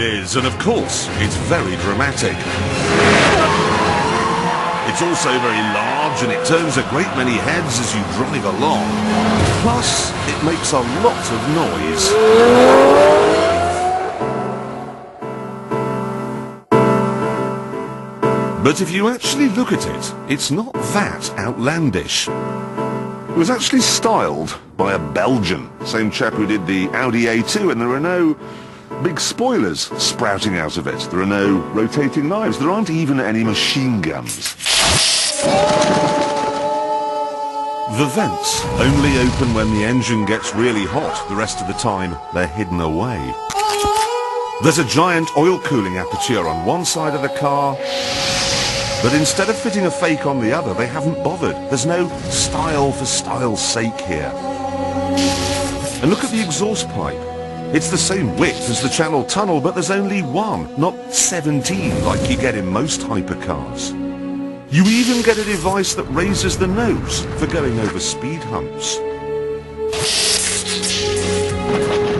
is, and of course, it's very dramatic. It's also very large, and it turns a great many heads as you drive along. Plus, it makes a lot of noise. But if you actually look at it, it's not that outlandish. It was actually styled by a Belgian, same chap who did the Audi A2, and there are no big spoilers sprouting out of it. There are no rotating knives. There aren't even any machine guns. The vents only open when the engine gets really hot. The rest of the time, they're hidden away. There's a giant oil cooling aperture on one side of the car, but instead of fitting a fake on the other, they haven't bothered. There's no style for style's sake here. And look at the exhaust pipe. It's the same width as the Channel Tunnel, but there's only one, not 17 like you get in most hypercars. You even get a device that raises the nose for going over speed humps.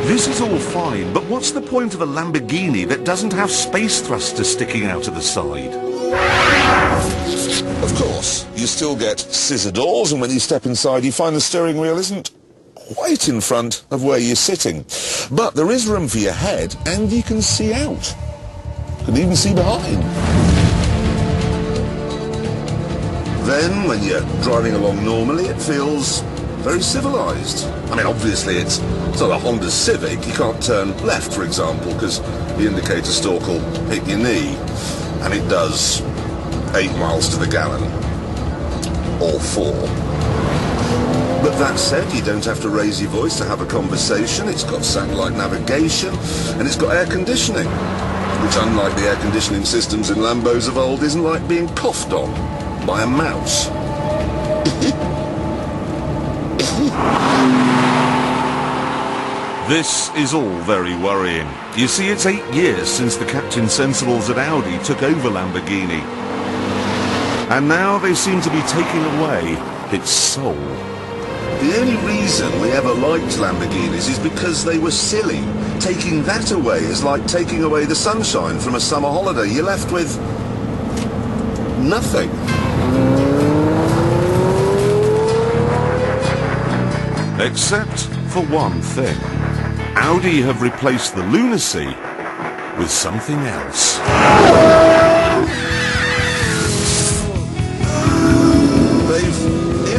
This is all fine, but what's the point of a Lamborghini that doesn't have space thrusters sticking out of the side? Of course, you still get scissor doors, and when you step inside you find the steering wheel isn't quite in front of where you're sitting. But there is room for your head, and you can see out. You can even see behind. Then, when you're driving along normally, it feels very civilized. I mean, obviously it's not a Honda Civic. You can't turn left, for example, because the indicator stalk will hit your knee. And it does 8 miles to the gallon. Or 4. But that said, you don't have to raise your voice to have a conversation. It's got satellite navigation, and it's got air conditioning, which, unlike the air conditioning systems in Lambos of old, isn't like being coughed on by a mouse. This is all very worrying. You see, it's 8 years since the Captain Sensibles at Audi took over Lamborghini. And now they seem to be taking away its soul. The only reason we ever liked Lamborghinis is because they were silly. Taking that away is like taking away the sunshine from a summer holiday. You're left with nothing. Except for one thing. Audi have replaced the lunacy with something else. They've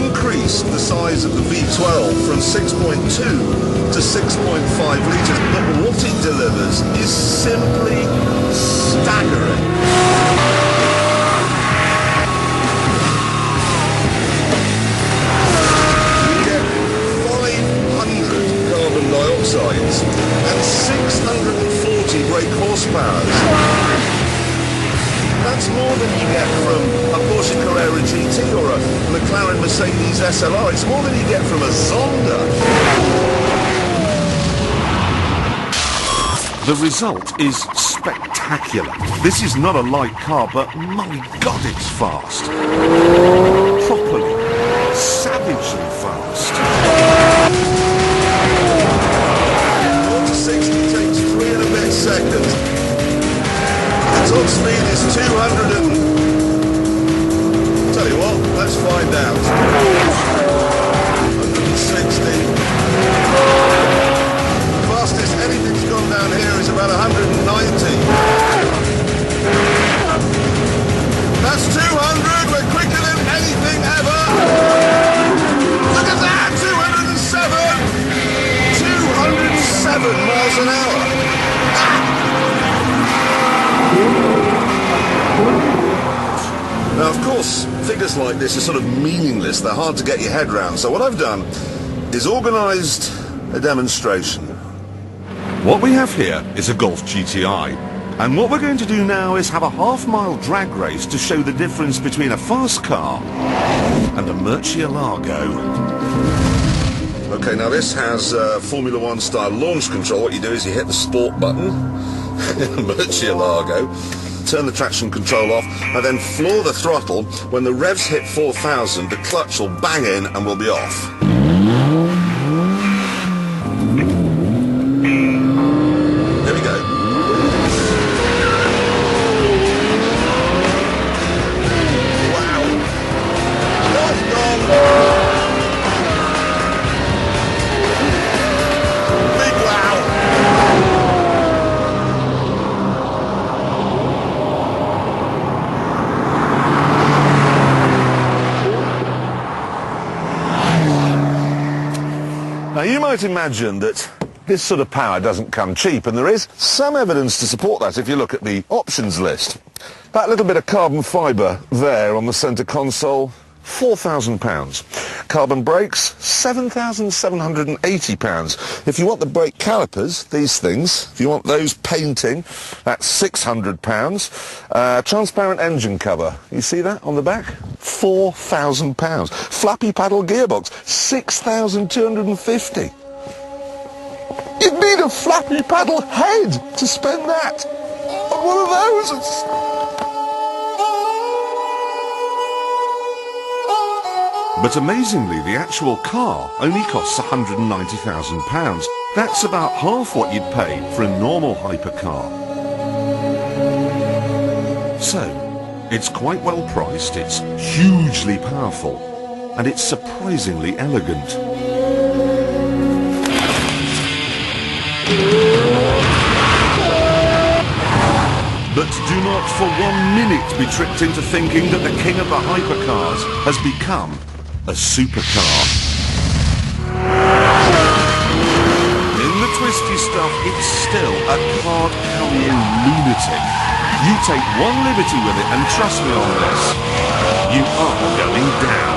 increased the size of the V12 from 6.2 to 6.5 litres, but what it delivers is simply staggering. Dioxides and 640 brake horsepower. That's more than you get from a Porsche Carrera GT or a McLaren Mercedes SLR. It's more than you get from a Zonda. The result is spectacular. This is not a light car, but my God, it's fast. Properly, savagely fast. 60 takes 3 and a bit seconds. The top speed is 200 and... Tell you what, let's find out. 160. The fastest anything's gone down here is about 190. That's 200, we're quicker than anything ever. Look at that, 207. 207 miles an hour. Now, of course, figures like this are sort of meaningless. They're hard to get your head round. So what I've done is organised a demonstration. What we have here is a Golf GTI. And what we're going to do now is have a half-mile drag race to show the difference between a fast car and a Murcielago. Okay, now this has Formula One style launch control. What you do is you hit the sport button, Murcielago, turn the traction control off, and then floor the throttle. When the revs hit 4,000, the clutch will bang in and we'll be off. Here we go. Now you might imagine that this sort of power doesn't come cheap, and there is some evidence to support that if you look at the options list. That little bit of carbon fibre there on the centre console, £4,000. Carbon brakes, £7,780. If you want the brake calipers, these things, if you want those painting, that's £600. Transparent engine cover, you see that on the back? £4,000. Flappy paddle gearbox, £6,250. You'd need a flappy paddle head to spend that on one of those. But amazingly, the actual car only costs £190,000. That's about half what you'd pay for a normal hypercar. So, it's quite well priced, it's hugely powerful, and it's surprisingly elegant. But do not for 1 minute be tricked into thinking that the king of the hypercars has become a supercar. In the twisty stuff, it's still a card-carrying lunatic. You take one liberty with it, and trust me on this, you are going down.